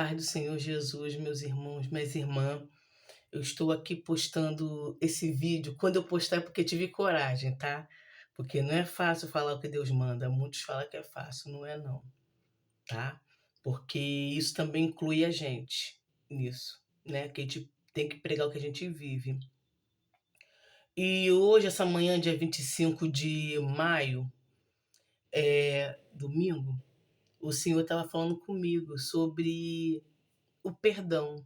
paz do Senhor Jesus, meus irmãos, minhas irmãs. Eu estou aqui postando esse vídeo. Quando eu postar é porque tive coragem, tá? Porque não é fácil falar o que Deus manda. Muitos falam que é fácil, não é não, tá? Porque isso também inclui a gente nisso, né? Que a gente tem que pregar o que a gente vive. E hoje, essa manhã, dia 25 de maio, domingo, o Senhor estava falando comigo sobre o perdão.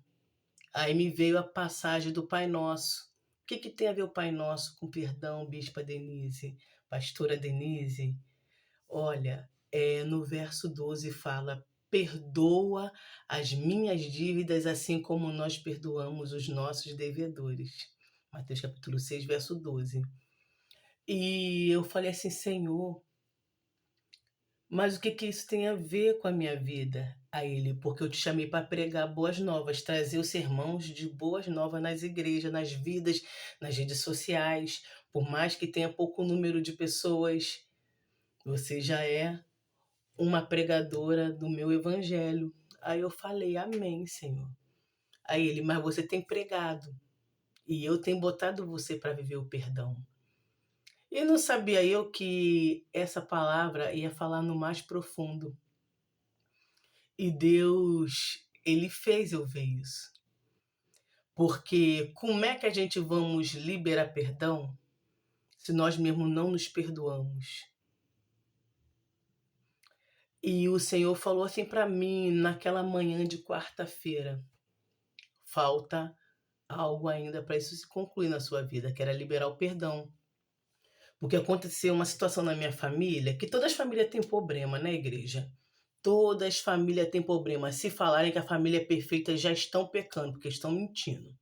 Aí me veio a passagem do Pai Nosso. O que tem a ver o Pai Nosso com perdão, Bispa Denise, Pastora Denise? Olha, no verso 12 fala: perdoa as minhas dívidas, assim como nós perdoamos os nossos devedores. Mateus capítulo 6, verso 12. E eu falei assim, Senhor, mas o que isso tem a ver com a minha vida? A ele, porque eu te chamei para pregar boas novas, trazer os sermãos de boas novas nas igrejas, nas vidas, nas redes sociais. Por mais que tenha pouco número de pessoas, você já é uma pregadora do meu evangelho. Aí eu falei, amém, Senhor. Aí ele, mas você tem pregado e eu tenho botado você para viver o perdão. E não sabia eu que essa palavra ia falar no mais profundo. E Deus, ele fez eu ver isso. Porque como é que a gente vamos liberar perdão se nós mesmos não nos perdoamos? E o Senhor falou assim para mim naquela manhã de quarta-feira: falta algo ainda para isso se concluir na sua vida, que era liberar o perdão. Porque aconteceu uma situação na minha família, que todas as famílias têm problema, né, igreja? Todas as famílias têm problema. Se falarem que a família é perfeita, já estão pecando, porque estão mentindo.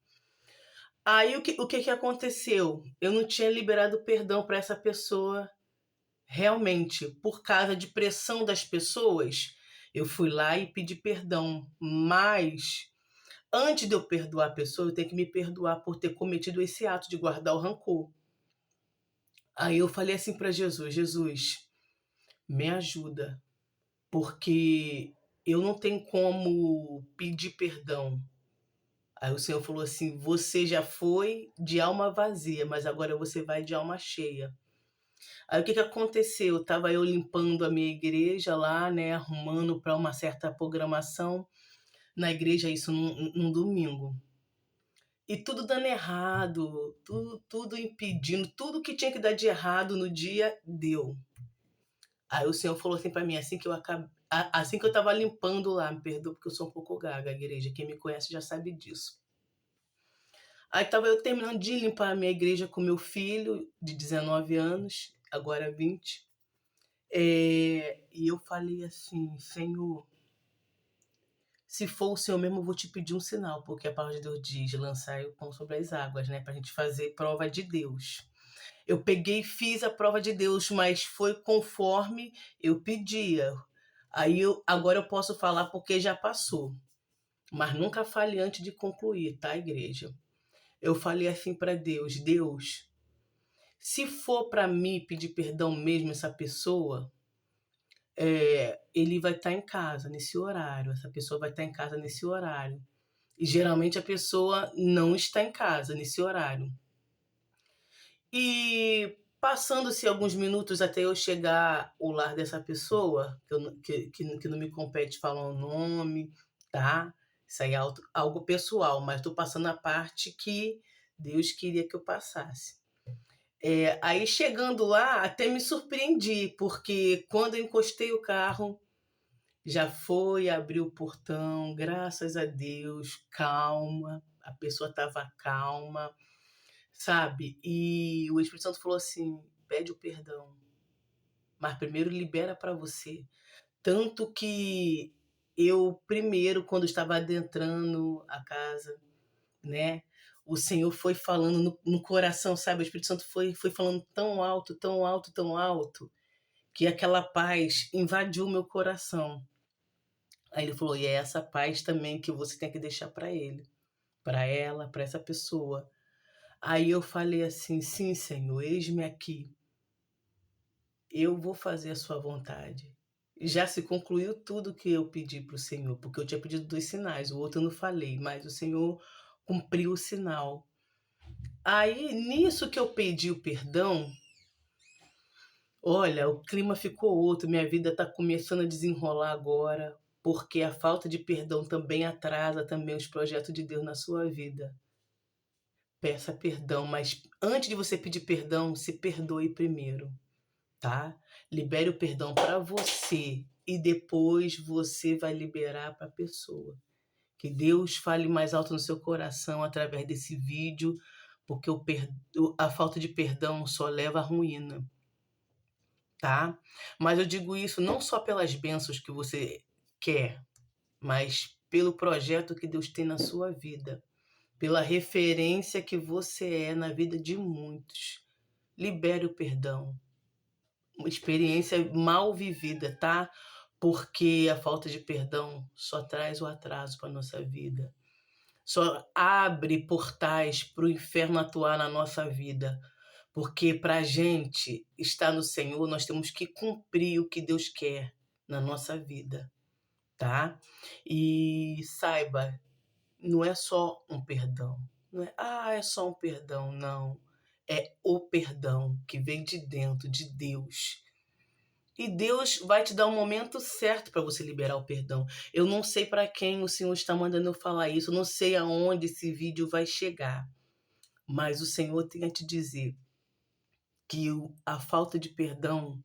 Aí o que aconteceu? Eu não tinha liberado perdão para essa pessoa realmente, por causa de pressão das pessoas. Eu fui lá e pedi perdão, mas antes de eu perdoar a pessoa, eu tenho que me perdoar por ter cometido esse ato de guardar o rancor. Aí eu falei assim para Jesus, Jesus, me ajuda, porque eu não tenho como pedir perdão. Aí o Senhor falou assim, você já foi de alma vazia, mas agora você vai de alma cheia. Aí o que aconteceu? Estava eu limpando a minha igreja lá, né, arrumando para uma certa programação na igreja, isso num domingo. E tudo dando errado, tudo impedindo, tudo que tinha que dar de errado no dia, deu. Aí o Senhor falou assim para mim, assim que eu estava limpando lá, me perdoa porque eu sou um pouco gaga, a igreja, quem me conhece já sabe disso. Aí estava eu terminando de limpar a minha igreja com meu filho, de 19 anos, agora 20. E eu falei assim, Senhor, se for o Senhor mesmo, eu vou te pedir um sinal, porque a palavra de Deus diz, lançai o pão sobre as águas, né? Pra gente fazer prova de Deus. Eu peguei e fiz a prova de Deus, mas foi conforme eu pedia. Agora eu posso falar porque já passou. Mas nunca fale antes de concluir, tá, igreja? Eu falei assim para Deus, Deus, se for para mim pedir perdão mesmo essa pessoa, ele vai estar em casa nesse horário, essa pessoa vai estar em casa nesse horário. E geralmente a pessoa não está em casa nesse horário. E passando-se alguns minutos até eu chegar ao lar dessa pessoa, que não me compete falar o nome, tá? Isso aí é algo pessoal, mas estou passando a parte que Deus queria que eu passasse. Aí chegando lá, até me surpreendi, porque quando eu encostei o carro, já foi, abriu o portão, graças a Deus, calma, a pessoa estava calma, sabe? E o Espírito Santo falou assim: pede o perdão, mas primeiro libera para você. Tanto que eu, primeiro, quando estava adentrando a casa, né? O Senhor foi falando no coração, sabe? O Espírito Santo foi falando tão alto, tão alto, tão alto, que aquela paz invadiu o meu coração. Aí ele falou, e é essa paz também que você tem que deixar para ele, para ela, para essa pessoa. Aí eu falei assim, sim, Senhor, eis-me aqui. Eu vou fazer a sua vontade. já se concluiu tudo que eu pedi para o Senhor, porque eu tinha pedido 2 sinais, o outro eu não falei, mas o Senhor cumpriu o sinal. Aí, nisso que eu pedi o perdão, olha, o clima ficou outro, minha vida está começando a desenrolar agora, porque a falta de perdão também atrasa também os projetos de Deus na sua vida. Peça perdão, mas antes de você pedir perdão, se perdoe primeiro, tá? Libere o perdão para você e depois você vai liberar para a pessoa. Que Deus fale mais alto no seu coração através desse vídeo, porque a falta de perdão só leva à ruína, tá? Mas eu digo isso não só pelas bênçãos que você quer, mas pelo projeto que Deus tem na sua vida, pela referência que você é na vida de muitos. Libere o perdão. Uma experiência mal vivida, tá? Porque a falta de perdão só traz o atraso para nossa vida. Só abre portais para o inferno atuar na nossa vida. Porque para a gente estar no Senhor, nós temos que cumprir o que Deus quer na nossa vida, tá? E saiba, não é só um perdão. Não é, é só um perdão, não. É o perdão que vem de dentro de Deus. E Deus vai te dar o momento certo para você liberar o perdão. Eu não sei para quem o Senhor está mandando eu falar isso, eu não sei aonde esse vídeo vai chegar, mas o Senhor tem a te dizer que a falta de perdão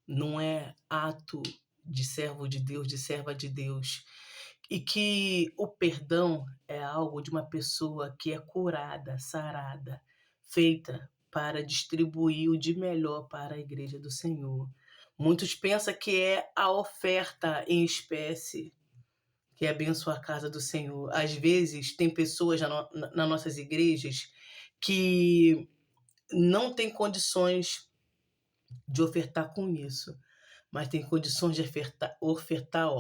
não é ato de servo de Deus, de serva de Deus, e que o perdão é algo de uma pessoa que é curada, sarada, feita para distribuir o de melhor para a igreja do Senhor. Muitos pensam que é a oferta em espécie que abençoa a casa do Senhor. Às vezes, tem pessoas nas nossas igrejas que não têm condições de ofertar com isso, mas tem condições de ofertar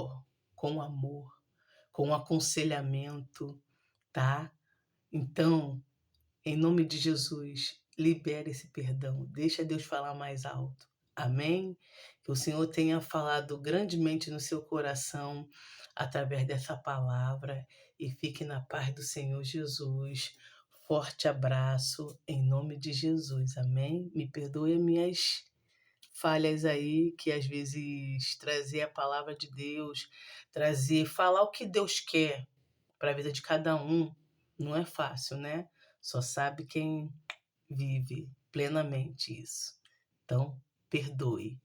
com amor, com aconselhamento, tá? Então, em nome de Jesus, libere esse perdão, deixa Deus falar mais alto. Amém? Que o Senhor tenha falado grandemente no seu coração através dessa palavra e fique na paz do Senhor Jesus. Forte abraço em nome de Jesus. Amém? Me perdoe as minhas falhas aí, que às vezes trazer a palavra de Deus, falar o que Deus quer para a vida de cada um, não é fácil, né? Só sabe quem vive plenamente isso. Então, perdoe.